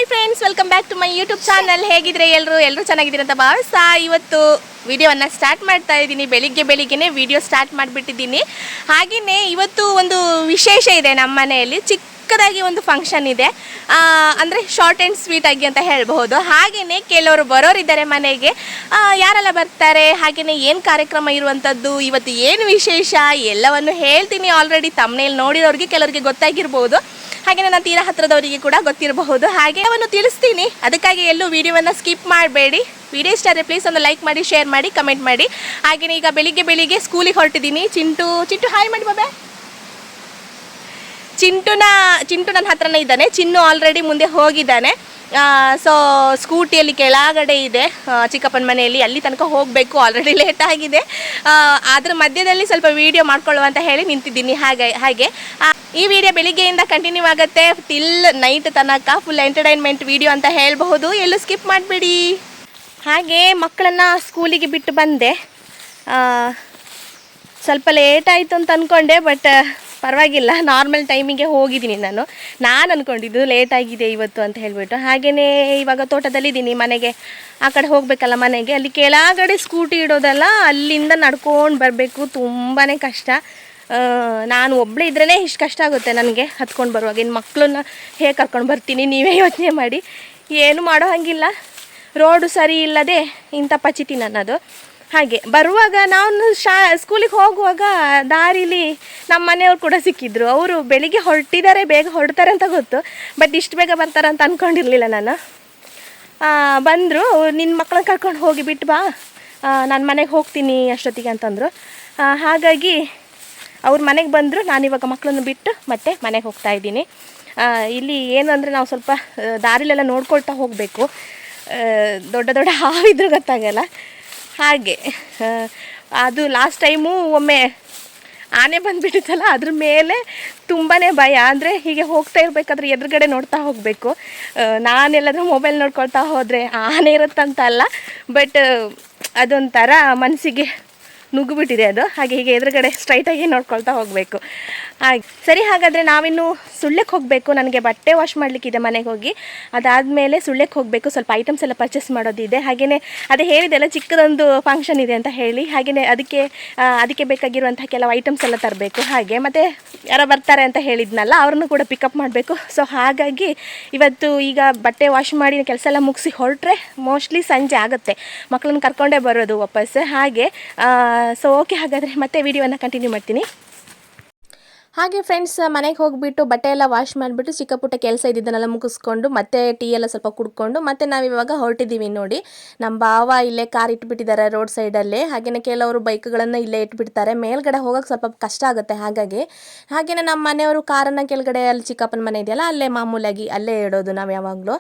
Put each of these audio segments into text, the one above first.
Friends, welcome back to my YouTube channel. ಹೇಗಿದ್ರೆ ಎಲ್ಲರೂ ಚೆನ್ನಾಗಿದ್ದೀರ ಅಂತ ಭಾವಿಸ್ತಾ ಇವತ್ತು ವಿಡಿಯೋವನ್ನು ಸ್ಟಾರ್ಟ್ ಮಾಡ್ತಾ ಇದ್ದೀನಿ. ಬೆಳಿಗ್ಗೆನೇ ವಿಡಿಯೋ ಸ್ಟಾರ್ಟ್ ಮಾಡಿಬಿಟ್ಟಿದ್ದೀನಿ. ಹಾಗೆಯೇ ಇವತ್ತು ಒಂದು ವಿಶೇಷ ಇದೆ. ನಮ್ಮ ಮನೆಯಲ್ಲಿ ಚಿಕ್ಕದಾಗಿ ಒಂದು ಫಂಕ್ಷನ್ ಇದೆ, ಅಂದರೆ ಶಾರ್ಟ್ ಆ್ಯಂಡ್ ಸ್ವೀಟ್ ಆಗಿ ಅಂತ ಹೇಳ್ಬಹುದು. ಹಾಗೆಯೇ ಕೆಲವರು ಬರೋರಿದ್ದಾರೆ ಮನೆಗೆ. ಯಾರೆಲ್ಲ ಬರ್ತಾರೆ, ಹಾಗೆಯೇ ಏನು ಕಾರ್ಯಕ್ರಮ ಇರುವಂಥದ್ದು, ಇವತ್ತು ಏನು ವಿಶೇಷ ಎಲ್ಲವನ್ನು ಹೇಳ್ತೀನಿ. ಆಲ್ರೆಡಿ ತಮ್ಮನೇಲಿ ನೋಡಿರೋರಿಗೆ ಕೆಲವರಿಗೆ ಗೊತ್ತಾಗಿರ್ಬೋದು, ಹಾಗೆ ನನ್ನ ತೀರಾ ಹತ್ತಿರದವರಿಗೆ ಕೂಡ ಗೊತ್ತಿರಬಹುದು. ಹಾಗೆ ಅವನ್ನು ತಿಳಿಸ್ತೀನಿ, ಅದಕ್ಕಾಗಿ ಎಲ್ಲೂ ವಿಡಿಯೋವನ್ನು ಸ್ಕಿಪ್ ಮಾಡಬೇಡಿ. ವಿಡಿಯೋ ಇಷ್ಟ ಆದರೆ ಪ್ಲೀಸ್ ಒಂದು ಲೈಕ್ ಮಾಡಿ, ಶೇರ್ ಮಾಡಿ, ಕಮೆಂಟ್ ಮಾಡಿ. ಹಾಗೆಯೇ ಈಗ ಬೆಳಿಗ್ಗೆ ಸ್ಕೂಲಿಗೆ ಹೊರಟಿದ್ದೀನಿ. ಚಿಂಟು ಹಾಯ್ ಮಾಡಿ ಬಾಬಾ. ಚಿಂಟು ನನ್ನ ಹತ್ರನೇ ಇದ್ದಾನೆ. ಚಿನ್ನು ಆಲ್ರೆಡಿ ಮುಂದೆ ಹೋಗಿದ್ದಾನೆ. ಸೊ ಸ್ಕೂಟಿಯಲ್ಲಿ ಕೆಳಗಡೆ ಇದೆ ಚಿಕ್ಕಪ್ಪನ ಮನೆಯಲ್ಲಿ, ಅಲ್ಲಿ ತನಕ ಹೋಗಬೇಕು. ಆಲ್ರೆಡಿ ಲೇಟ್ ಆಗಿದೆ. ಅದರ ಮಧ್ಯದಲ್ಲಿ ಸ್ವಲ್ಪ ವಿಡಿಯೋ ಮಾಡ್ಕೊಳ್ಳುವ ಅಂತ ಹೇಳಿ ನಿಂತಿದ್ದೀನಿ. ಹಾಗೆ ಈ ವಿಡಿಯೋ ಬೆಳಿಗ್ಗೆಯಿಂದ ಕಂಟಿನ್ಯೂ ಆಗುತ್ತೆ ಟಿಲ್ ನೈಟ್ ತನಕ. ಫುಲ್ ಎಂಟರ್ಟೈನ್ಮೆಂಟ್ ವಿಡಿಯೋ ಅಂತ ಹೇಳಬಹುದು. ಎಲ್ಲೂ ಸ್ಕಿಪ್ ಮಾಡಬೇಡಿ. ಹಾಗೆ ಮಕ್ಕಳನ್ನು ಸ್ಕೂಲಿಗೆ ಬಿಟ್ಟು ಬಂದೆ. ಸ್ವಲ್ಪ ಲೇಟ್ ಆಯಿತು ಅಂತ ಅಂದ್ಕೊಂಡೆ, ಬಟ್ ಪರವಾಗಿಲ್ಲ, ನಾರ್ಮಲ್ ಟೈಮಿಗೆ ಹೋಗಿದ್ದೀನಿ. ನಾನು ಅಂದ್ಕೊಂಡಿದ್ದು ಲೇಟ್ ಆಗಿದೆ ಇವತ್ತು ಅಂತ ಹೇಳಿಬಿಟ್ಟು. ಹಾಗೆಯೇ ಇವಾಗ ತೋಟದಲ್ಲಿದ್ದೀನಿ. ಮನೆಗೆ ಆ ಕಡೆ ಹೋಗಬೇಕಲ್ಲ ಮನೆಗೆ. ಅಲ್ಲಿ ಕೆಳಗಡೆ ಸ್ಕೂಟಿ ಇಡೋದಲ್ಲ, ಅಲ್ಲಿಂದ ನಡ್ಕೊಂಡು ಬರಬೇಕು. ತುಂಬಾ ಕಷ್ಟ. ನಾನು ಒಬ್ಬಳೇ ಇದ್ರೇ ಇಷ್ಟು ಕಷ್ಟ ಆಗುತ್ತೆ ನನಗೆ ಹತ್ಕೊಂಡು ಬರುವಾಗ. ಇನ್ನು ಮಕ್ಕಳನ್ನ ಹೇಗೆ ಕರ್ಕೊಂಡು ಬರ್ತೀನಿ, ನೀವೇ ಯೋಚನೆ ಮಾಡಿ. ಏನು ಮಾಡೋ ಹಾಗಿಲ್ಲ, ರೋಡು ಸರಿ ಇಲ್ಲದೆ ಇಂಥ ಪಚಿತಿ ನನ್ನದು. ಹಾಗೆ ಬರುವಾಗ ನಾನು ಸ್ಕೂಲಿಗೆ ಹೋಗುವಾಗ ದಾರಿಲಿ ನಮ್ಮ ಮನೆಯವ್ರು ಕೂಡ ಸಿಕ್ಕಿದ್ರು. ಅವರು ಬೆಳಿಗ್ಗೆ ಹೊರಟಿದ್ದಾರೆ, ಬೇಗ ಹೊರಡ್ತಾರೆ ಅಂತ ಗೊತ್ತು, ಬಟ್ ಇಷ್ಟು ಬೇಗ ಬರ್ತಾರೆ ಅಂತ ಅಂದ್ಕೊಂಡಿರಲಿಲ್ಲ ನಾನು. ಬಂದರು, ನಿನ್ನ ಮಕ್ಕಳನ್ನ ಕರ್ಕೊಂಡು ಹೋಗಿ ಬಿಟ್ಟು ಬಾ, ನಾನು ಮನೆಗೆ ಹೋಗ್ತೀನಿ ಅಷ್ಟೊತ್ತಿಗೆ ಅಂತಂದರು. ಹಾಗಾಗಿ ಅವ್ರ ಮನೆಗೆ ಬಂದರು. ನಾನಿವಾಗ ಮಕ್ಕಳನ್ನು ಬಿಟ್ಟು ಮತ್ತೆ ಮನೆಗೆ ಹೋಗ್ತಾ ಇದ್ದೀನಿ. ಇಲ್ಲಿ ಏನು ಅಂದರೆ ನಾವು ಸ್ವಲ್ಪ ದಾರಿಲೆಲ್ಲ ನೋಡ್ಕೊಳ್ತಾ ಹೋಗಬೇಕು. ದೊಡ್ಡ ಹಾವಿದ್ರು ಗೊತ್ತಾಗಲ್ಲ. ಹಾಗೆ ಅದು ಲಾಸ್ಟ್ ಟೈಮು ಒಮ್ಮೆ ಆನೆ ಬಂದುಬಿಟ್ಟಿತ್ತಲ್ಲ, ಅದ್ರ ಮೇಲೆ ತುಂಬಾ ಭಯ. ಅಂದರೆ ಹೀಗೆ ಹೋಗ್ತಾ ಇರಬೇಕಾದ್ರೆ ಎದುರುಗಡೆ ನೋಡ್ತಾ ಹೋಗಬೇಕು. ನಾನೆಲ್ಲಾದರೂ ಮೊಬೈಲ್ ನೋಡ್ಕೊಳ್ತಾ ಹೋದರೆ ಆನೆ ಇರುತ್ತಂತ ಅಲ್ಲ, ಬಟ್ ಅದೊಂಥರ ಮನಸ್ಸಿಗೆ ನುಗ್ಗಿಬಿಟ್ಟಿದೆ ಅದು. ಹಾಗೆ ಹೀಗೆ ಎದುರುಗಡೆ ಸ್ಟ್ರೈಟಾಗಿ ನೋಡ್ಕೊಳ್ತಾ ಹೋಗಬೇಕು. ಹಾಗೆ ಸರಿ, ಹಾಗಾದರೆ ನಾವಿನ್ನು ಸುಳ್ಯಕ್ಕೆ ಹೋಗಬೇಕು. ನನಗೆ ಬಟ್ಟೆ ವಾಶ್ ಮಾಡಲಿಕ್ಕಿದೆ ಮನೆಗೆ ಹೋಗಿ. ಅದಾದಮೇಲೆ ಸುಳ್ಯಕ್ಕೆ ಹೋಗಬೇಕು. ಸ್ವಲ್ಪ ಐಟಮ್ಸ್ ಎಲ್ಲ ಪರ್ಚೇಸ್ ಮಾಡೋದಿದೆ. ಹಾಗೆಯೇ ಅದೇ ಹೇಳಿದೆಲ್ಲ ಚಿಕ್ಕದೊಂದು ಫಂಕ್ಷನ್ ಇದೆ ಅಂತ ಹೇಳಿ. ಹಾಗೆಯೇ ಅದಕ್ಕೆ ಬೇಕಾಗಿರುವಂಥ ಕೆಲವು ಐಟಮ್ಸ್ ಎಲ್ಲ ತರಬೇಕು. ಹಾಗೆ ಮತ್ತು ಯಾರೋ ಬರ್ತಾರೆ ಅಂತ ಹೇಳಿದ್ನಲ್ಲ, ಅವ್ರನ್ನೂ ಕೂಡ ಪಿಕಪ್ ಮಾಡಬೇಕು. ಸೊ ಹಾಗಾಗಿ ಇವತ್ತು ಈಗ ಬಟ್ಟೆ ವಾಶ್ ಮಾಡಿ ಕೆಲಸ ಎಲ್ಲ ಮುಗಿಸಿ ಹೊರಟ್ರೆ ಮೋಸ್ಟ್ಲಿ ಸಂಜೆ ಆಗುತ್ತೆ. ಮಕ್ಕಳನ್ನ ಕರ್ಕೊಂಡೇ ಬರೋದು ವಾಪಸ್. ಹಾಗೆ ಸೊ ಓಕೆ, ಹಾಗಾದರೆ ಮತ್ತೆ ವಿಡಿಯೋವನ್ನು ಕಂಟಿನ್ಯೂ ಮಾಡ್ತೀನಿ. ಹಾಗೆ ಫ್ರೆಂಡ್ಸ್, ಮನೆಗೆ ಹೋಗಿಬಿಟ್ಟು ಬಟ್ಟೆ ಎಲ್ಲ ವಾಶ್ ಮಾಡಿಬಿಟ್ಟು ಚಿಕ್ಕ ಪುಟ್ಟ ಕೆಲಸ ಇದ್ದಿದ್ದನ್ನೆಲ್ಲ ಮುಗಿಸ್ಕೊಂಡು ಮತ್ತೆ ಟೀ ಎಲ್ಲ ಸ್ವಲ್ಪ ಕುಡ್ಕೊಂಡು ಮತ್ತೆ ನಾವಿವಾಗ ಹೊರಟಿದ್ದೀವಿ. ನೋಡಿ, ನಮ್ಮ ಭಾವ ಇಲ್ಲೇ ಕಾರ್ ಇಟ್ಬಿಟ್ಟಿದ್ದಾರೆ ರೋಡ್ ಸೈಡಲ್ಲೇ. ಹಾಗೆಯೇ ಕೆಲವರು ಬೈಕ್ಗಳನ್ನು ಇಲ್ಲೇ ಇಟ್ಬಿಡ್ತಾರೆ. ಮೇಲ್ಗಡೆ ಹೋಗೋಕ್ಕೆ ಸ್ವಲ್ಪ ಕಷ್ಟ ಆಗುತ್ತೆ. ಹಾಗೆಯೇ ನಮ್ಮ ಮನೆಯವರು ಕಾರನ್ನು ಕೆಳಗಡೆ ಅಲ್ಲಿ ಚಿಕ್ಕಪ್ಪನ ಮನೆ ಇದೆಯಲ್ಲ, ಅಲ್ಲೇ ಮಾಮೂಲಾಗಿ ಅಲ್ಲೇ ಇಡೋದು ನಾವು ಯಾವಾಗಲೂ.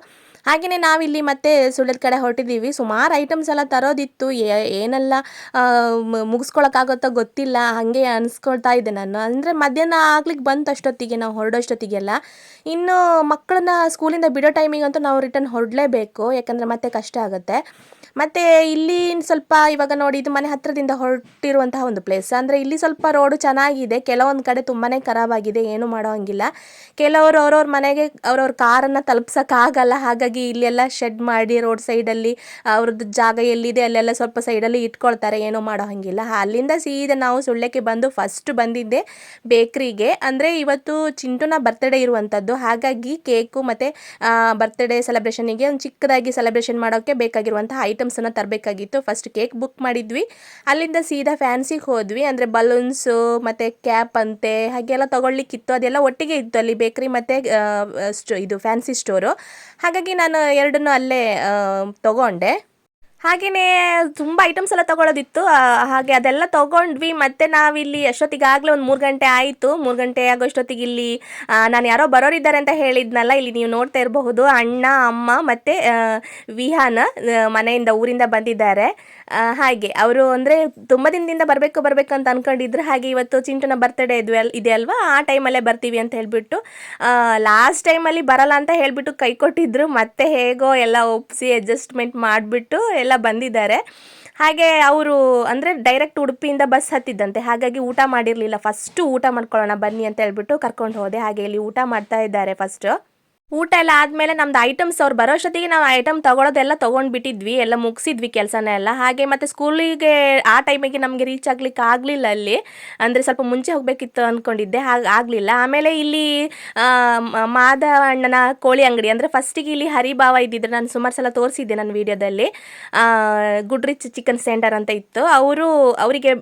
ಹಾಗೆಯೇ ನಾವಿಲ್ಲಿ ಮತ್ತೆ ಸುಳ್ಯದ ಕಡೆ ಹೊರಟಿದ್ದೀವಿ. ಸುಮಾರು ಐಟಮ್ಸ್ ಎಲ್ಲ ತರೋದಿತ್ತು. ಏನೆಲ್ಲ ಮುಗಿಸ್ಕೊಳಕ್ಕಾಗುತ್ತೋ ಗೊತ್ತಿಲ್ಲ, ಹಾಗೆ ಅನಿಸ್ಕೊಳ್ತಾ ಇದ್ದೆ ನಾನು. ಅಂದರೆ ಮಧ್ಯಾಹ್ನ ಆಗ್ಲಿಕ್ಕೆ ಬಂತು ಅಷ್ಟೊತ್ತಿಗೆ, ನಾವು ಹೊರಡೋಷ್ಟೊತ್ತಿಗೆಲ್ಲ. ಇನ್ನು ಮಕ್ಕಳನ್ನ ಸ್ಕೂಲಿಂದ ಬಿಡೋ ಟೈಮಿಗಂತೂ ನಾವು ರಿಟರ್ನ್ ಹೊರಡಲೇಬೇಕು, ಯಾಕಂದರೆ ಮತ್ತೆ ಕಷ್ಟ ಆಗುತ್ತೆ. ಮತ್ತು ಇಲ್ಲಿ ಸ್ವಲ್ಪ ಇವಾಗ ನೋಡಿ, ಇದು ಮನೆ ಹತ್ತಿರದಿಂದ ಹೊರಟಿರುವಂತಹ ಒಂದು ಪ್ಲೇಸ್. ಅಂದರೆ ಇಲ್ಲಿ ಸ್ವಲ್ಪ ರೋಡು ಚೆನ್ನಾಗಿದೆ, ಕೆಲವೊಂದು ಕಡೆ ತುಂಬಾ ಖರಾಬಾಗಿದೆ. ಏನೂ ಮಾಡೋ ಹಂಗಿಲ್ಲ. ಕೆಲವರು ಅವ್ರವ್ರ ಮನೆಗೆ ಅವ್ರವ್ರ ಕಾರನ್ನು ತಲುಪ್ಸೋಕ್ಕಾಗಲ್ಲ. ಹಾಗಾಗಿ ಇಲ್ಲೆಲ್ಲ ಶೆಡ್ ಮಾಡಿ ರೋಡ್ ಸೈಡಲ್ಲಿ ಅವ್ರದ್ದು ಜಾಗ ಎಲ್ಲಿದೆ ಅಲ್ಲೆಲ್ಲ ಸ್ವಲ್ಪ ಸೈಡಲ್ಲಿ ಇಟ್ಕೊಳ್ತಾರೆ. ಏನೂ ಮಾಡೋ ಹಾಗಿಲ್ಲ. ಅಲ್ಲಿಂದ ಸೀದಾ ನಾವು ಸುಳ್ಯಕ್ಕೆ ಬಂದು ಫಸ್ಟ್ ಬಂದಿದ್ದೆ ಬೇಕ್ರಿಗೆ. ಅಂದರೆ ಇವತ್ತು ಚಿಂಟುನ ಬರ್ತ್ಡೇ ಇರುವಂಥದ್ದು. ಹಾಗಾಗಿ ಕೇಕು ಮತ್ತು ಬರ್ತ್ಡೇ ಸೆಲೆಬ್ರೇಷನಿಗೆ ಒಂದು ಚಿಕ್ಕದಾಗಿ ಸೆಲೆಬ್ರೇಷನ್ ಮಾಡೋಕ್ಕೆ ಬೇಕಾಗಿರುವಂತಹ ಐಟಮ್ಸನ್ನು ತರಬೇಕಾಗಿತ್ತು. ಫಸ್ಟ್ ಕೇಕ್ ಬುಕ್ ಮಾಡಿದ್ವಿ. ಅಲ್ಲಿಂದ ಸೀದಾ ಫ್ಯಾನ್ಸಿಗೆ ಹೋದ್ವಿ. ಅಂದರೆ ಬಲೂನ್ಸು ಮತ್ತು ಕ್ಯಾಪ್ ಅಂತೆ ಹಾಗೆಲ್ಲ ತೊಗೊಳ್ಲಿಕ್ಕಿತ್ತು. ಅದೆಲ್ಲ ಒಟ್ಟಿಗೆ ಇತ್ತು ಅಲ್ಲಿ, ಬೇಕ್ರಿ ಮತ್ತು ಇದು ಫ್ಯಾನ್ಸಿ ಸ್ಟೋರು. ಹಾಗಾಗಿ ನಾನು ಎರಡನ್ನೂ ಅಲ್ಲೇ ತೊಗೊಂಡೆ. ಹಾಗೆಯೇ ತುಂಬ ಐಟಮ್ಸ್ ಎಲ್ಲ ತೊಗೊಳೋದಿತ್ತು. ಹಾಗೆ ಅದೆಲ್ಲ ತೊಗೊಂಡ್ವಿ. ಮತ್ತು ನಾವಿಲ್ಲಿ ಅಷ್ಟೊತ್ತಿಗಾಗಲೇ ಒಂದು 3 ಗಂಟೆ ಆಯಿತು. 3 ಗಂಟೆ ಆಗೋಷ್ಟೊತ್ತಿಗೆ ಇಲ್ಲಿ ನಾನು ಯಾರೋ ಬರೋರಿದ್ದಾರೆ ಅಂತ ಹೇಳಿದ್ನಲ್ಲ, ಇಲ್ಲಿ ನೀವು ನೋಡ್ತಾ ಇರಬಹುದು. ಅಣ್ಣ, ಅಮ್ಮ ಮತ್ತು ವಿಹಾನ ಊರಿಂದ ಬಂದಿದ್ದಾರೆ. ಹಾಗೆ ಅವರು ಅಂದರೆ ತುಂಬ ದಿನದಿಂದ ಬರಬೇಕು ಅಂತ ಅಂದ್ಕೊಂಡಿದ್ರು. ಹಾಗೆ ಇವತ್ತು ಚಿಂಟುನ ಬರ್ತ್ಡೇ ಇದೆ ಅಲ್ವಾ, ಆ ಟೈಮಲ್ಲೇ ಬರ್ತೀವಿ ಅಂತ ಹೇಳಿಬಿಟ್ಟು ಲಾಸ್ಟ್ ಟೈಮಲ್ಲಿ ಬರಲ್ಲ ಅಂತ ಹೇಳಿಬಿಟ್ಟು ಕೈ ಕೊಟ್ಟಿದ್ರು. ಮತ್ತೆ ಹೇಗೋ ಎಲ್ಲ ಒಪ್ಪಿಸಿ ಅಡ್ಜಸ್ಟ್ಮೆಂಟ್ ಮಾಡಿಬಿಟ್ಟು ಎಲ್ಲ ಬಂದಿದ್ದಾರೆ. ಹಾಗೆ ಅವರು ಅಂದರೆ ಡೈರೆಕ್ಟ್ ಉಡುಪಿಯಿಂದ ಬಸ್ ಹತ್ತಿದ್ದಂತೆ. ಹಾಗಾಗಿ ಊಟ ಮಾಡಿರಲಿಲ್ಲ. ಫಸ್ಟು ಊಟ ಮಾಡ್ಕೊಳ್ಳೋಣ ಬನ್ನಿ ಅಂತ ಹೇಳ್ಬಿಟ್ಟು ಕರ್ಕೊಂಡು ಹೋದೆ. ಹಾಗೆ ಇಲ್ಲಿ ಊಟ ಮಾಡ್ತಾ ಇದ್ದಾರೆ ಫಸ್ಟು. ಊಟ ಎಲ್ಲ ಆದಮೇಲೆ ನಮ್ದು ಐಟಮ್ಸ್ ಅವ್ರು ಬರೋಷ್ಟೊತ್ತಿಗೆ ನಾವು ಐಟಮ್ ತೊಗೊಳೋದೆಲ್ಲ ತೊಗೊಂಡ್ಬಿಟ್ಟಿದ್ವಿ, ಎಲ್ಲ ಮುಗಿಸಿದ್ವಿ ಕೆಲಸನ ಎಲ್ಲ. ಹಾಗೆ ಮತ್ತು ಸ್ಕೂಲಿಗೆ ಆ ಟೈಮಿಗೆ ನಮಗೆ ರೀಚ್ ಆಗ್ಲಿಕ್ಕೆ ಆಗಲಿಲ್ಲ ಅಲ್ಲಿ. ಅಂದರೆ ಸ್ವಲ್ಪ ಮುಂಚೆ ಹೋಗಬೇಕಿತ್ತು ಅಂದ್ಕೊಂಡಿದ್ದೆ, ಹಾಗೆ ಆಗಲಿಲ್ಲ. ಆಮೇಲೆ ಇಲ್ಲಿ ಮಾಧವ ಅಣ್ಣನ ಕೋಳಿ ಅಂಗಡಿ, ಅಂದರೆ ಫಸ್ಟಿಗೆ ಇಲ್ಲಿ ಹರಿಭಾವ ಇದ್ದಿದ್ರು, ನಾನು ಸುಮಾರು ಸಲ ತೋರಿಸಿದ್ದೆ ನನ್ನ ವೀಡಿಯೋದಲ್ಲಿ. ಗುಡ್ ರಿಚ್ ಚಿಕನ್ ಸೆಂಟರ್ ಅಂತ ಇತ್ತು. ಅವರಿಗೆ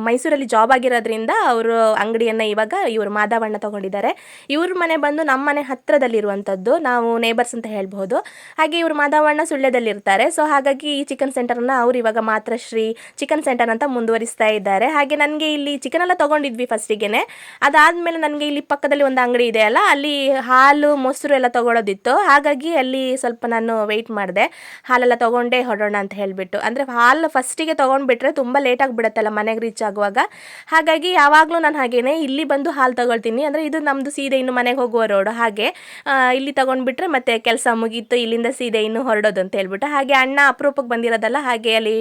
ಮೈಸೂರಲ್ಲಿ ಜಾಬ್ ಆಗಿರೋದ್ರಿಂದ ಅವರು ಅಂಗಡಿಯನ್ನು ಇವಾಗ ಇವರು ಮಾಧವಣ್ಣ ತೊಗೊಂಡಿದ್ದಾರೆ. ಇವ್ರ ಮನೆ ಬಂದು ನಮ್ಮ ಮನೆ ಹತ್ತಿರದಲ್ಲಿರುವಂಥದ್ದು, ನಾವು ನೇಬರ್ಸ್ ಅಂತ ಹೇಳ್ಬೋದು. ಹಾಗೆ ಇವರು ಮಾಧವಣ್ಣ ಸುಳ್ಯದಲ್ಲಿರ್ತಾರೆ. ಸೊ ಹಾಗಾಗಿ ಈ ಚಿಕನ್ ಸೆಂಟರ್ನ ಅವ್ರು ಇವಾಗ ಮಾತ್ರ ಶ್ರೀ ಚಿಕನ್ ಸೆಂಟರ್ ಅಂತ ಮುಂದುವರಿಸ್ತಾ ಇದ್ದಾರೆ. ಹಾಗೆ ನನಗೆ ಇಲ್ಲಿ ಚಿಕನ್ ಎಲ್ಲ ತೊಗೊಂಡಿದ್ವಿ ಫಸ್ಟಿಗೆ. ಅದಾದಮೇಲೆ ನನಗೆ ಇಲ್ಲಿ ಪಕ್ಕದಲ್ಲಿ ಒಂದು ಅಂಗಡಿ ಇದೆ ಅಲ್ಲ, ಅಲ್ಲಿ ಹಾಲು ಮೊಸರು ಎಲ್ಲ ತೊಗೊಳೋದಿತ್ತು. ಹಾಗಾಗಿ ಅಲ್ಲಿ ಸ್ವಲ್ಪ ನಾನು ವೆಯ್ಟ್ ಮಾಡಿದೆ, ಹಾಲೆಲ್ಲ ತೊಗೊಂಡೇ ಹೊರಡೋಣ ಅಂತ ಹೇಳಿಬಿಟ್ಟು. ಅಂದರೆ ಹಾಲು ಫಸ್ಟಿಗೆ ತೊಗೊಂಡ್ಬಿಟ್ರೆ ತುಂಬ ಲೇಟಾಗಿ ಬಿಡುತ್ತಲ್ಲ ಮನೆಗೆ ರೀಚ್ ಆಗುವಾಗ. ಹಾಗಾಗಿ ಯಾವಾಗಲೂ ನಾನು ಹಾಗೇನೆ ಇಲ್ಲಿ ಬಂದು ಹಾಲು ತೊಗೊಳ್ತೀನಿ. ಅಂದರೆ ಇದು ನಮ್ಮದು ಸೀದೆ ಇನ್ನು ಮನೆಗೆ ಹೋಗುವ ರೋಡು. ಹಾಗೆ ಇಲ್ಲಿ ತೊಗೊಂಡ್ಬಿಟ್ರೆ ಮತ್ತೆ ಕೆಲಸ ಮುಗೀತು, ಇಲ್ಲಿಂದ ಸೀದೆ ಇನ್ನು ಹೊರಡೋದು ಅಂತ ಹೇಳ್ಬಿಟ್ಟು. ಹಾಗೆ ಅಣ್ಣ ಅಪರೂಪಕ್ಕೆ ಬಂದಿರೋದಲ್ಲ, ಹಾಗೆ ಅಲ್ಲಿ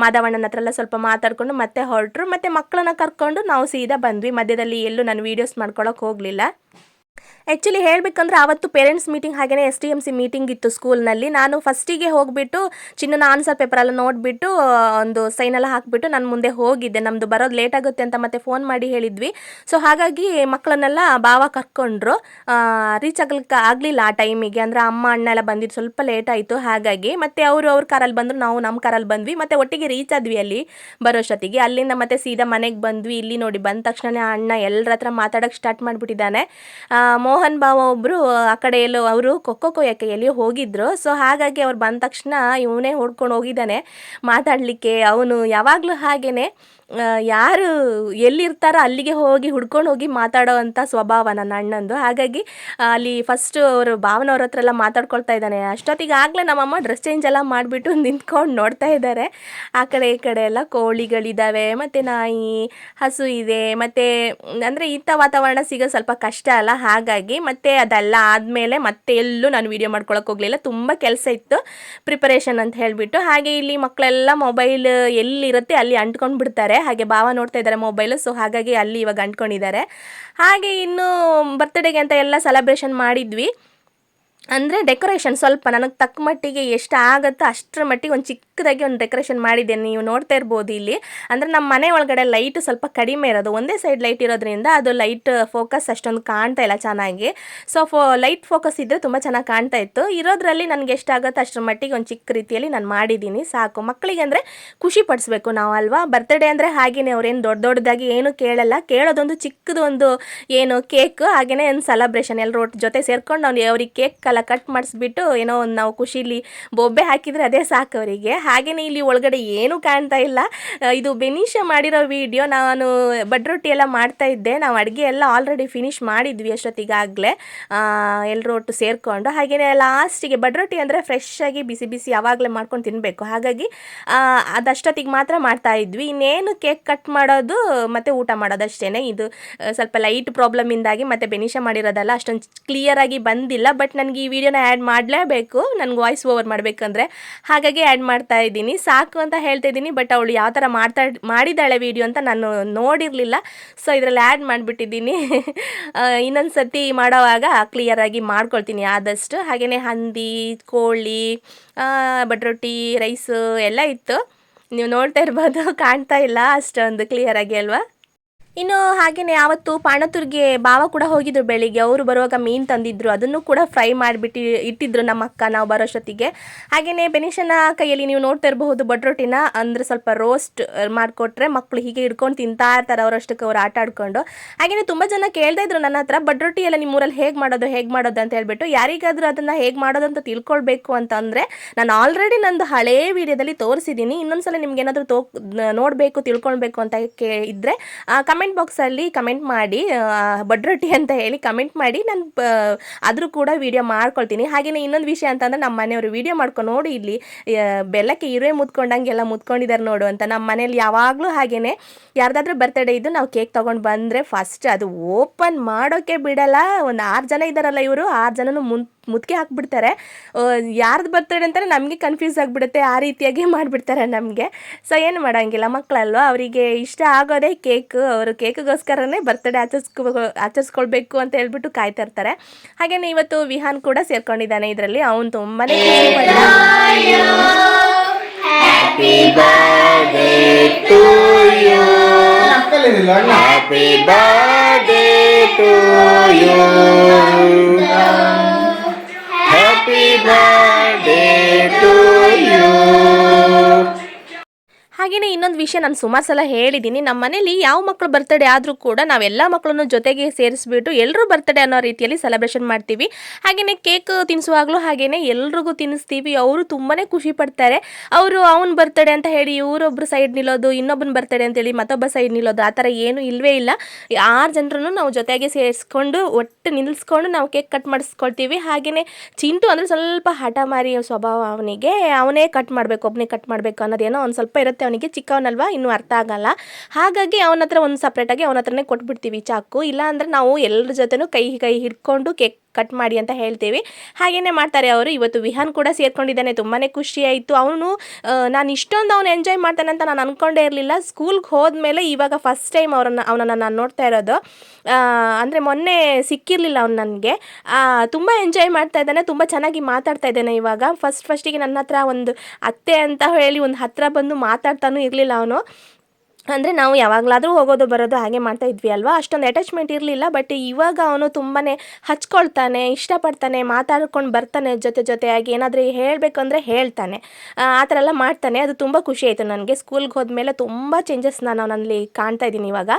ಮಾಧವಣ್ಣನ ಹತ್ರ ಎಲ್ಲ ಸ್ವಲ್ಪ ಮಾತಾಡಿಕೊಂಡು ಮತ್ತೆ ಹೊರಟರು. ಮತ್ತು ಮಕ್ಕಳನ್ನ ಕರ್ಕೊಂಡು ನಾವು ಸೀದಾ ಬಂದ್ವಿ. ಮಧ್ಯದಲ್ಲಿ ಎಲ್ಲೂ ನಾನು ವೀಡಿಯೋಸ್ ಮಾಡ್ಕೊಳಕ್ಕೆ ಹೋಗಲಿಲ್ಲ. ಆ್ಯಕ್ಚುಲಿ ಹೇಳಬೇಕಂದ್ರೆ ಆವತ್ತು ಪೇರೆಂಟ್ಸ್ ಮೀಟಿಂಗ್ ಹಾಗೆಯೇ STMC ಮೀಟಿಂಗ್ ಇತ್ತು ಸ್ಕೂಲ್ನಲ್ಲಿ. ನಾನು ಫಸ್ಟಿಗೆ ಹೋಗಿಬಿಟ್ಟು ಚಿನ್ನನ ಆನ್ಸರ್ ಪೇಪರೆಲ್ಲ ನೋಡಿಬಿಟ್ಟು ಒಂದು ಸೈನೆಲ್ಲ ಹಾಕಿಬಿಟ್ಟು ನಾನು ಮುಂದೆ ಹೋಗಿದ್ದೆ. ನಮ್ಮದು ಬರೋದು ಲೇಟ್ ಆಗುತ್ತೆ ಅಂತ ಮತ್ತೆ ಫೋನ್ ಮಾಡಿ ಹೇಳಿದ್ವಿ. ಸೊ ಹಾಗಾಗಿ ಮಕ್ಕಳನ್ನೆಲ್ಲ ಭಾವ ಕರ್ಕೊಂಡ್ರು. ರೀಚ್ ಆಗ್ಲಿಕ್ಕೆ ಆಗಲಿಲ್ಲ ಆ ಟೈಮಿಗೆ, ಅಂದರೆ ಅಮ್ಮ ಅಣ್ಣ ಎಲ್ಲ ಬಂದಿದ್ದು ಸ್ವಲ್ಪ ಲೇಟ್ ಆಯಿತು. ಹಾಗಾಗಿ ಮತ್ತು ಅವ್ರ ಕಾರಲ್ಲಿ ಬಂದರು, ನಾವು ನಮ್ಮ ಕಾರಲ್ಲಿ ಬಂದ್ವಿ. ಮತ್ತು ಒಟ್ಟಿಗೆ ರೀಚ್ ಆದ್ವಿ ಅಲ್ಲಿ ಬರೋಷ್ಟೊತ್ತಿಗೆ. ಅಲ್ಲಿಂದ ಮತ್ತೆ ಸೀದಾ ಮನೆಗೆ ಬಂದ್ವಿ. ಇಲ್ಲಿ ನೋಡಿ ಬಂದ ತಕ್ಷಣ ಅಣ್ಣ ಎಲ್ಲರ ಹತ್ರ ಮಾತಾಡೋಕ್ಕೆ ಸ್ಟಾರ್ಟ್ ಮಾಡಿಬಿಟ್ಟಿದ್ದಾನೆ. ಮೋಹನ್ ಭಾವ ಒಬ್ಬರು ಆ ಕಡೆ ಎಲ್ಲೋ ಅವರು ಕೊಕ್ಕೋ ಕೊಯ್ಯಕ್ಕೆ ಎಲ್ಲಿಯೋ ಹೋಗಿದ್ರು. ಸೊ ಹಾಗಾಗಿ ಅವ್ರು ಬಂದ ತಕ್ಷಣ ಇವನೇ ಹೊಡ್ಕೊಂಡು ಹೋಗಿದ್ದಾನೆ ಮಾತಾಡಲಿಕ್ಕೆ. ಅವನು ಯಾವಾಗಲೂ ಹಾಗೇ ಯಾರು ಎಲ್ಲಿರ್ತಾರೋ ಅಲ್ಲಿಗೆ ಹೋಗಿ ಹುಡ್ಕೊಂಡು ಹೋಗಿ ಮಾತಾಡೋ ಅಂಥ ಸ್ವಭಾವ ನನ್ನ ಅಣ್ಣಂದು. ಹಾಗಾಗಿ ಅಲ್ಲಿ ಫಸ್ಟು ಅವರು ಭಾವನವ್ರ ಹತ್ರ ಎಲ್ಲ ಮಾತಾಡ್ಕೊಳ್ತಾ ಇದ್ದಾನೆ. ಅಷ್ಟೊತ್ತಿಗೆ ಆಗಲೇ ನಮ್ಮಮ್ಮ ಡ್ರೆಸ್ ಚೇಂಜ್ ಎಲ್ಲ ಮಾಡಿಬಿಟ್ಟು ನಿಂತ್ಕೊಂಡು ನೋಡ್ತಾ ಇದ್ದಾರೆ. ಆ ಕಡೆ ಈ ಕಡೆ ಎಲ್ಲ ಕೋಳಿಗಳಿದ್ದಾವೆ, ಮತ್ತು ನಾಯಿ, ಹಸು ಇದೆ. ಮತ್ತು ಅಂದರೆ ಇಂಥ ವಾತಾವರಣ ಸಿಗೋದು ಸ್ವಲ್ಪ ಕಷ್ಟ ಅಲ್ಲ. ಹಾಗಾಗಿ ಮತ್ತು ಅದೆಲ್ಲ ಆದಮೇಲೆ ಮತ್ತೆ ಎಲ್ಲೂ ನಾನು ವೀಡಿಯೋ ಮಾಡ್ಕೊಳಕ್ಕೆ ಹೋಗಲಿಲ್ಲ, ತುಂಬ ಕೆಲಸ ಇತ್ತು ಪ್ರಿಪರೇಷನ್ ಅಂತ ಹೇಳಿಬಿಟ್ಟು. ಹಾಗೆ ಇಲ್ಲಿ ಮಕ್ಕಳೆಲ್ಲ ಮೊಬೈಲ್ ಎಲ್ಲಿರುತ್ತೆ ಅಲ್ಲಿ ಅಂಟ್ಕೊಂಡು ಬಿಡ್ತಾರೆ. ಹಾಗೆ ಭಾವ ನೋಡ್ತಾ ಇದ್ದಾರೆ ಮೊಬೈಲು. ಸೊ ಹಾಗಾಗಿ ಅಲ್ಲಿ ಇವಾಗ ಅಂಟ್ಕೊಂಡಿದ್ದಾರೆ. ಹಾಗೆ ಇನ್ನು ಬರ್ತ್ಡೇಗೆ ಅಂತ ಎಲ್ಲ ಸೆಲೆಬ್ರೇಷನ್ ಮಾಡಿದ್ವಿ. ಅಂದರೆ ಡೆಕೋರೇಷನ್ ಸ್ವಲ್ಪ ನನಗೆ ತಕ್ಕ ಮಟ್ಟಿಗೆ ಎಷ್ಟು ಆಗುತ್ತೋ ಅಷ್ಟರ ಮಟ್ಟಿಗೆ ಒಂದು ಚಿಕ್ಕದಾಗಿ ಒಂದು ಡೆಕೋರೇಷನ್ ಮಾಡಿದ್ದೇನೆ, ನೀವು ನೋಡ್ತಾ ಇರ್ಬೋದು ಇಲ್ಲಿ. ಅಂದರೆ ನಮ್ಮ ಮನೆ ಒಳಗಡೆ ಲೈಟ್ ಸ್ವಲ್ಪ ಕಡಿಮೆ ಇರೋದು, ಒಂದೇ ಸೈಡ್ ಲೈಟ್ ಇರೋದ್ರಿಂದ ಅದು ಲೈಟ್ ಫೋಕಸ್ ಅಷ್ಟೊಂದು ಕಾಣ್ತಾ ಇಲ್ಲ ಚೆನ್ನಾಗಿ. ಸೊ ಲೈಟ್ ಫೋಕಸ್ ಇದ್ದರೆ ತುಂಬ ಚೆನ್ನಾಗಿ ಕಾಣ್ತಾ ಇತ್ತು. ಇರೋದ್ರಲ್ಲಿ ನನಗೆ ಎಷ್ಟಾಗುತ್ತೋ ಅಷ್ಟರ ಮಟ್ಟಿಗೆ ಒಂದು ಚಿಕ್ಕ ರೀತಿಯಲ್ಲಿ ನಾನು ಮಾಡಿದ್ದೀನಿ, ಸಾಕು. ಮಕ್ಕಳಿಗೆ ಅಂದರೆ ಖುಷಿ ಪಡಿಸ್ಬೇಕು ನಾವು ಅಲ್ವಾ. ಬರ್ತ್ಡೇ ಅಂದರೆ ಹಾಗೆಯೇ ಅವ್ರೇನು ದೊಡ್ಡದಾಗಿ ಏನು ಕೇಳಲ್ಲ, ಕೇಳೋದೊಂದು ಚಿಕ್ಕದು ಒಂದು ಏನು ಕೇಕ್, ಹಾಗೆಯೇ ಒಂದು ಸೆಲೆಬ್ರೇಷನ್ ಎಲ್ಲರೂ ಜೊತೆ ಸೇರ್ಕೊಂಡು ಅವ್ರಿಗೆ ಕೇಕ್ ಎಲ್ಲ ಕಟ್ ಮಾಡಿಸ್ಬಿಟ್ಟು ಏನೋ ಒಂದು ನಾವು ಖುಷಿಲಿ ಬೊಬ್ಬೆ ಹಾಕಿದರೆ ಅದೇ ಸಾಕು ಅವರಿಗೆ. ಹಾಗೆಯೇ ಇಲ್ಲಿ ಒಳಗಡೆ ಏನೂ ಕಾಣ್ತಾ ಇಲ್ಲ. ಇದು ಬೆನೀಶಾ ಮಾಡಿರೋ ವಿಡಿಯೋ. ನಾನು ಬಡ್ರೊಟ್ಟಿ ಎಲ್ಲ ಮಾಡ್ತಾ ಇದ್ದೆ, ನಾವು ಅಡುಗೆ ಎಲ್ಲ ಆಲ್ರೆಡಿ ಫಿನಿಶ್ ಮಾಡಿದ್ವಿ ಅಷ್ಟೊತ್ತಿಗಾಗಲೇ ಎಲ್ಲರೂ ಒಟ್ಟು ಸೇರಿಕೊಂಡು. ಹಾಗೆಯೇ ಲಾಸ್ಟಿಗೆ ಬಡ್ರೊಟ್ಟಿ ಅಂದರೆ ಫ್ರೆಶ್ ಆಗಿ ಬಿಸಿ ಬಿಸಿ ಆವಾಗಲೇ ಮಾಡ್ಕೊಂಡು ತಿನ್ನಬೇಕು. ಹಾಗಾಗಿ ಅದಷ್ಟೊತ್ತಿಗೆ ಮಾತ್ರ ಮಾಡ್ತಾ ಇದ್ವಿ. ಇನ್ನೇನು ಕೇಕ್ ಕಟ್ ಮಾಡೋದು ಮತ್ತು ಊಟ ಮಾಡೋದು ಅಷ್ಟೇ. ಇದು ಸ್ವಲ್ಪ ಲೈಟ್ ಪ್ರಾಬ್ಲಮಿಂದಾಗಿ ಮತ್ತು ಬೆನೀಶಾ ಮಾಡಿರೋದಲ್ಲ ಅಷ್ಟೊಂದು ಕ್ಲಿಯರಾಗಿ ಬಂದಿಲ್ಲ. ಬಟ್ ನನಗೆ ಈ ವಿಡಿಯೋನ ಆ್ಯಡ್ ಮಾಡಲೇಬೇಕು, ನನಗೆ ವಾಯ್ಸ್ ಓವರ್ ಮಾಡಬೇಕಂದ್ರೆ, ಹಾಗಾಗಿ ಆ್ಯಡ್ ಮಾಡ್ತಾ ಇದ್ದೀನಿ. ಸಾಕು ಅಂತ ಹೇಳ್ತಾ ಇದ್ದೀನಿ. ಬಟ್ ಅವಳು ಯಾವ ಥರ ಮಾಡಿದ್ದಾಳೆ ವಿಡಿಯೋ ಅಂತ ನಾನು ನೋಡಿರಲಿಲ್ಲ. ಸೊ ಇದರಲ್ಲಿ ಆ್ಯಡ್ ಮಾಡಿಬಿಟ್ಟಿದ್ದೀನಿ. ಇನ್ನೊಂದು ಸರ್ತಿ ಮಾಡೋವಾಗ ಕ್ಲಿಯರಾಗಿ ಮಾಡ್ಕೊಳ್ತೀನಿ ಆದಷ್ಟು. ಹಾಗೆಯೇ ಹಂದಿ, ಕೋಳಿ, ಬಡ್ರೊಟ್ಟಿ, ರೈಸು ಎಲ್ಲ ಇತ್ತು. ನೀವು ನೋಡ್ತಾ ಇರ್ಬೋದು, ಕಾಣ್ತಾ ಇಲ್ಲ ಅಷ್ಟೊಂದು ಕ್ಲಿಯರಾಗಿ ಅಲ್ವಾ. ಇನ್ನು ಹಾಗೆಯೇ ಆವತ್ತು ಪಾಣತೂರಿಗೆ ಭಾವ ಕೂಡ ಹೋಗಿದ್ರು ಬೆಳಿಗ್ಗೆ. ಅವರು ಬರುವಾಗ ಮೀನು ತಂದಿದ್ರು, ಅದನ್ನು ಕೂಡ ಫ್ರೈ ಮಾಡಿಬಿಟ್ಟು ಇಟ್ಟಿದ್ರು ನಮ್ಮ ಅಕ್ಕ ನಾವು ಬರೋಷ್ಟೊತ್ತಿಗೆ. ಹಾಗೆಯೇ ಬೆನೀಶನ ಕೈಯಲ್ಲಿ ನೀವು ನೋಡ್ತಾ ಇರಬಹುದು ಬಡ್ರೊಟ್ಟಿನ, ಅಂದರೆ ಸ್ವಲ್ಪ ರೋಸ್ಟ್ ಮಾಡಿಕೊಟ್ರೆ ಮಕ್ಕಳು ಹೀಗೆ ಹಿಡ್ಕೊಂಡು ತಿಂತಾ ಇರ್ತಾರೆ ಅವರಷ್ಟಕ್ಕೆ ಅವ್ರು ಆಟ ಆಡ್ಕೊಂಡು. ಹಾಗೆಯೇ ತುಂಬ ಜನ ಕೇಳ್ತಾ ಇದ್ರು ನನ್ನ ಹತ್ರ, ಬಡ್ರೊಟ್ಟಿ ಎಲ್ಲ ನಿಮ್ಮೂರಲ್ಲಿ ಹೇಗೆ ಮಾಡೋದು ಅಂತ ಹೇಳ್ಬಿಟ್ಟು. ಯಾರಿಗಾದರೂ ಅದನ್ನು ಹೇಗೆ ಮಾಡೋದು ಅಂತ ತಿಳ್ಕೊಳ್ಬೇಕು ಅಂತಂದರೆ ನಾನು ಆಲ್ರೆಡಿ ನಂದು ಹಳೇ ವೀಡಿಯೋದಲ್ಲಿ ತೋರಿಸಿದ್ದೀನಿ. ಇನ್ನೊಂದು ಸಲ ನಿಮ್ಗೆ ಏನಾದರೂ ನೋಡಬೇಕು ತಿಳ್ಕೊಳ್ಬೇಕು ಅಂತ ಇದ್ದರೆ ಕಮೆಂಟ್ ಬಾಕ್ಸಲ್ಲಿ ಕಮೆಂಟ್ ಮಾಡಿ, ಬಡ್ರೊಟ್ಟಿ ಅಂತ ಹೇಳಿ ಕಮೆಂಟ್ ಮಾಡಿ, ನಾನು ಆದರೂ ಕೂಡ ವೀಡಿಯೋ ಮಾಡ್ಕೊಳ್ತೀನಿ. ಹಾಗೆಯೇ ಇನ್ನೊಂದು ವಿಷಯ ಅಂತಂದರೆ ನಮ್ಮ ಮನೆಯವರು ವೀಡಿಯೋ ಮಾಡ್ಕೊಂಡು ನೋಡಿ ಇಲ್ಲಿ ಬೆಲ್ಲಕ್ಕೆ ಇರುವೆ ಮುತ್ಕೊಂಡಂಗೆಲ್ಲ ಮುತ್ಕೊಂಡಿದ್ದಾರೆ ನೋಡು ಅಂತ. ನಮ್ಮ ಮನೇಲಿ ಯಾವಾಗಲೂ ಹಾಗೆಯೇ ಯಾರ್ದಾದ್ರೂ ಬರ್ತಡೇ ಇದ್ದು ನಾವು ಕೇಕ್ ತೊಗೊಂಡು ಬಂದರೆ ಫಸ್ಟ್ ಅದು ಓಪನ್ ಮಾಡೋಕ್ಕೆ ಬಿಡಲ್ಲ. ಒಂದು 6 ಜನ ಇದ್ದಾರಲ್ಲ ಇವರು, 6 ಜನನೂ ಮುತ್ಕೆ ಹಾಕ್ಬಿಡ್ತಾರೆ. ಯಾರ್ದು ಬರ್ತಡೇ ಅಂತಾರೆ ನಮಗೆ ಕನ್ಫ್ಯೂಸ್ ಆಗಿಬಿಡುತ್ತೆ, ಆ ರೀತಿಯಾಗಿ ಮಾಡಿಬಿಡ್ತಾರೆ ನಮಗೆ. ಸೊ ಏನು ಮಾಡೋಂಗಿಲ್ಲ, ಮಕ್ಕಳಲ್ವ, ಅವರಿಗೆ ಇಷ್ಟ ಆಗೋದೇ ಕೇಕ್. ಅವರು ಅವರು ಕೇಕ್ಗೋಸ್ಕರನೇ ಬರ್ತ್ಡೇ ಆಚರಿಸ್ಕೊಳ್ಬೇಕು ಅಂತ ಹೇಳ್ಬಿಟ್ಟು ಕಾಯ್ತಾ ಇರ್ತಾರೆ. ಹಾಗೆಯೇ ಇವತ್ತು ವಿಹಾನ್ ಕೂಡ ಸೇರ್ಕೊಂಡಿದ್ದಾನೆ ಇದರಲ್ಲಿ. ಅವನು ತುಂಬಾ Happy birthday to you. Happy birthday to you. Happy birthday to you. ಹಾಗೆಯೇ ಇನ್ನೊಂದು ವಿಷಯ ನಾನು ಸುಮಾರು ಸಲ ಹೇಳಿದ್ದೀನಿ, ನಮ್ಮ ಮನೇಲಿ ಯಾವ ಮಕ್ಕಳು ಬರ್ತಡೇ ಆದರೂ ಕೂಡ ನಾವೆಲ್ಲ ಮಕ್ಕಳನ್ನು ಜೊತೆಗೆ ಸೇರಿಸ್ಬಿಟ್ಟು ಎಲ್ಲರೂ ಬರ್ತಡೇ ಅನ್ನೋ ರೀತಿಯಲ್ಲಿ ಸೆಲೆಬ್ರೇಷನ್ ಮಾಡ್ತೀವಿ. ಹಾಗೆಯೇ ಕೇಕ್ ತಿನ್ನಿಸುವಾಗಲೂ ಹಾಗೆಯೇ ಎಲ್ರಿಗೂ ತಿನ್ನಿಸ್ತೀವಿ. ಅವರು ತುಂಬಾ ಖುಷಿ ಪಡ್ತಾರೆ. ಅವರು ಅವ್ನ ಬರ್ತಡೇ ಅಂತ ಹೇಳಿ ಇವರೊಬ್ಬರು ಸೈಡ್ ನಿಲ್ಲೋದು, ಇನ್ನೊಬ್ಬನ ಬರ್ತಡೇ ಅಂತೇಳಿ ಮತ್ತೊಬ್ಬ ಸೈಡ್ ನಿಲ್ಲೋದು, ಆ ಥರ ಏನೂ ಇಲ್ಲವೇ ಇಲ್ಲ. 6 ಜನರನ್ನು ನಾವು ಜೊತೆಗೆ ಸೇರಿಸ್ಕೊಂಡು ಒಟ್ಟು ನಿಲ್ಲಿಸ್ಕೊಂಡು ನಾವು ಕೇಕ್ ಕಟ್ ಮಾಡಿಸ್ಕೊಳ್ತೀವಿ. ಹಾಗೆಯೇ ಚಿಂಟು ಅಂದರೆ ಸ್ವಲ್ಪ ಹಠ ಮಾರಿ ಸ್ವಭಾವ ಅವನಿಗೆ, ಅವನೇ ಕಟ್ ಮಾಡಬೇಕು, ಒಬ್ಬನೇ ಕಟ್ ಮಾಡಬೇಕು ಅನ್ನೋದೇನೋ ಒಂದು ಸ್ವಲ್ಪ ಇರುತ್ತೆ ಅವನಿಗೆ. ಚಿಕ್ಕವನಲ್ವಾ, ಇನ್ನೂ ಅರ್ಥ ಆಗಲ್ಲ. ಹಾಗಾಗಿ ಅವನ ಹತ್ರ ಒಂದು ಸಪ್ರೇಟಾಗಿ ಅವನ ಹತ್ರನೇ ಕೊಟ್ಬಿಡ್ತೀವಿ ಚಾಕು. ಇಲ್ಲ ಅಂದರೆ ನಾವು ಎಲ್ಲರ ಜೊತೆನೂ ಕೈ ಹಿಡ್ಕೊಂಡು ಕೇಕ್ ಕಟ್ ಮಾಡಿ ಅಂತ ಹೇಳ್ತೀವಿ. ಹಾಗೆಯೇ ಮಾಡ್ತಾರೆ ಅವರು. ಇವತ್ತು ವಿಹಾನ್ ಕೂಡ ಸೇರ್ಕೊಂಡಿದ್ದಾನೆ, ತುಂಬಾ ಖುಷಿ ಆಯಿತು. ಅವನು ನಾನು ಇಷ್ಟೊಂದು ಅವನು ಎಂಜಾಯ್ ಮಾಡ್ತಾನೆ ಅಂತ ನಾನು ಅಂದ್ಕೊಂಡೇ ಇರಲಿಲ್ಲ. ಸ್ಕೂಲ್ಗೆ ಹೋದ್ಮೇಲೆ ಇವಾಗ ಫಸ್ಟ್ ಟೈಮ್ ಅವನನ್ನು ನಾನು ನೋಡ್ತಾ ಇರೋದು. ಅಂದರೆ ಮೊನ್ನೆ ಸಿಕ್ಕಿರಲಿಲ್ಲ ಅವ್ನು ನನಗೆ. ತುಂಬ ಎಂಜಾಯ್ ಮಾಡ್ತಾ ಇದ್ದಾನೆ, ತುಂಬ ಚೆನ್ನಾಗಿ ಮಾತಾಡ್ತಾ ಇದ್ದಾನೆ ಇವಾಗ. ಫಸ್ಟಿಗೆ ನನ್ನ ಹತ್ರ ಒಂದು ಅತ್ತೆ ಅಂತ ಹೇಳಿ ಒಂದು ಹತ್ತಿರ ಬಂದು ಮಾತಾಡ್ತಾನೂ ಇರಲಿಲ್ಲ ಅವನು. ಅಂದರೆ ನಾವು ಯಾವಾಗಲಾದರೂ ಹೋಗೋದು ಬರೋದು ಹಾಗೆ ಮಾಡ್ತಾ ಇದ್ವಿ ಅಲ್ವಾ, ಅಷ್ಟೊಂದು ಅಟ್ಯಾಚ್ಮೆಂಟ್ ಇರಲಿಲ್ಲ. ಬಟ್ ಇವಾಗ ಅವನು ತುಂಬಾ ಹಚ್ಕೊಳ್ತಾನೆ, ಇಷ್ಟಪಡ್ತಾನೆ, ಮಾತಾಡ್ಕೊಂಡು ಬರ್ತಾನೆ, ಜೊತೆಯಾಗಿ ಏನಾದರೂ ಹೇಳಬೇಕಂದ್ರೆ ಹೇಳ್ತಾನೆ, ಆ ಥರ ಎಲ್ಲ ಮಾಡ್ತಾನೆ. ಅದು ತುಂಬ ಖುಷಿ ಆಯಿತು ನನಗೆ. ಸ್ಕೂಲ್ಗೆ ಹೋದ್ಮೇಲೆ ತುಂಬ ಚೇಂಜಸ್ ನಾನು ಅವನಲ್ಲಿ ಕಾಣ್ತಾ ಇದ್ದೀನಿ ಇವಾಗ.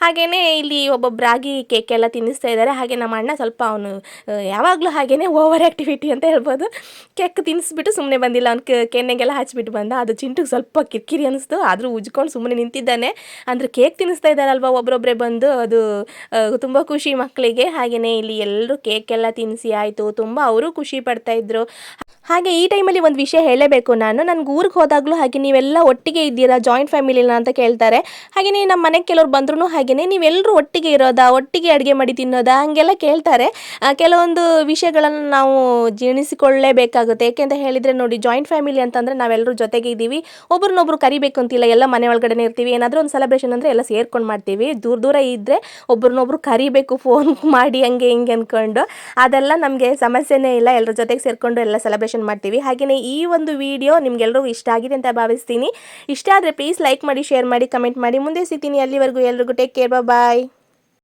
ಹಾಗೆಯೇ ಇಲ್ಲಿ ಒಬ್ಬೊಬ್ಬರಾಗಿ ಕೇಕೆಲ್ಲ ತಿನ್ನಿಸ್ತಾ ಇದ್ದಾರೆ. ಹಾಗೆ ನಮ್ಮ ಅಣ್ಣ ಸ್ವಲ್ಪ ಅವನು ಯಾವಾಗಲೂ ಹಾಗೆಯೇ ಓವರ್ ಆ್ಯಕ್ಟಿವಿಟಿ ಅಂತ ಹೇಳ್ಬೋದು. ಕೇಕ್ ತಿನ್ನಿಸ್ಬಿಟ್ಟು ಸುಮ್ಮನೆ ಬಂದಿಲ್ಲ, ಅವ್ನು ಕೆನ್ನೆಗೆಲ್ಲ ಹಚ್ಬಿಟ್ಟು ಬಂದ. ಅದು ಚಿಂಟುಗೆ ಸ್ವಲ್ಪ ಕಿರಿಕಿರಿ ಅನ್ನಿಸ್ತು, ಆದರೂ ಉಜ್ಕೊಂಡು ಸುಮ್ಮನೆ ನಿಂತಿದ್ದ. ಅಂದರೆ ಕೇಕ್ ತಿನ್ನಿಸ್ತಾ ಇದ್ದಾರಲ್ವ ಒಬ್ಬರೊಬ್ಬರೇ ಬಂದು, ಅದು ತುಂಬ ಖುಷಿ ಮಕ್ಕಳಿಗೆ. ಹಾಗೆಯೇ ಇಲ್ಲಿ ಎಲ್ಲರೂ ಕೇಕೆಲ್ಲ ತಿನ್ನಿಸಿ ಆಯಿತು, ತುಂಬ ಅವರು ಖುಷಿ ಪಡ್ತಾಯಿದ್ರು. ಹಾಗೆ ಈ ಟೈಮಲ್ಲಿ ಒಂದು ವಿಷಯ ಹೇಳಬೇಕು, ನನಗೆ ಊರಿಗೆ ಹೋದಾಗಲೂ ಹಾಗೆ ನೀವೆಲ್ಲ ಒಟ್ಟಿಗೆ ಇದ್ದೀರಾ, ಜಾಯಿಂಟ್ ಫ್ಯಾಮಿಲಿನ ಅಂತ ಕೇಳ್ತಾರೆ. ಹಾಗೆಯೇ ನಮ್ಮ ಮನೆಗೆ ಕೆಲವ್ರು ಬಂದ್ರೂ ಹಾಗೆಯೇ ನೀವೆಲ್ಲರೂ ಒಟ್ಟಿಗೆ ಇರೋದಾ, ಒಟ್ಟಿಗೆ ಅಡುಗೆ ಮಾಡಿ ತಿನ್ನೋದಾ ಹಾಗೆಲ್ಲ ಕೇಳ್ತಾರೆ. ಕೆಲವೊಂದು ವಿಷಯಗಳನ್ನು ನಾವು ಜೀರ್ಣಿಸಿಕೊಳ್ಳಲೇಬೇಕಾಗುತ್ತೆ. ಏಕೆಂತ ಹೇಳಿದರೆ ನೋಡಿ, ಜಾಯಿಂಟ್ ಫ್ಯಾಮಿಲಿ ಅಂತಂದರೆ ನಾವೆಲ್ಲರೂ ಜೊತೆಗೆ ಇದ್ದೀವಿ, ಒಬ್ರನ್ನೊಬ್ರು ಕರಿಬೇಕು ಅಂತಿಲ್ಲ, ಎಲ್ಲ ಮನೆ ಒಳಗಡೆ ಇರ್ತೀವಿ. ಏನಾದರೂ ಒಂದು ಸೆಲೆಬ್ರೇಷನ್ ಅಂದರೆ ಎಲ್ಲ ಸೇರ್ಕೊಂಡು ಮಾಡ್ತೀವಿ. ದೂರ ಇದ್ದರೆ ಒಬ್ರನ್ನೊಬ್ರು ಕರಿಬೇಕು ಫೋನ್ ಮಾಡಿ ಹಂಗೆ ಹಿಂಗೆ ಅಂದ್ಕೊಂಡು, ಅದೆಲ್ಲ ನಮಗೆ ಸಮಸ್ಯೆನೇ ಇಲ್ಲ. ಎಲ್ಲರ ಜೊತೆಗೆ ಸೇರಿಕೊಂಡು ಎಲ್ಲ ಸೆಲೆಬ್ರೇಷನ್ ಮಾಡ್ತೀವಿ. ಹಾಗೆಯೇ ಈ ಒಂದು ವಿಡಿಯೋ ನಿಮ್ಗೆಲ್ಲರಿಗೂ ಇಷ್ಟ ಆಗಿದೆ ಅಂತ ಭಾವಿಸ್ತೀನಿ. ಇಷ್ಟ ಆದರೆ ಪ್ಲೀಸ್ ಲೈಕ್ ಮಾಡಿ, ಶೇರ್ ಮಾಡಿ, ಕಮೆಂಟ್ ಮಾಡಿ. ಮುಂದೆ ಸಿಗ್ತೀನಿ. ಅಲ್ಲಿವರೆಗೂ ಎಲ್ರಿಗೂ ಟೇಕ್ ಕೇರ್, ಬಾಯ್.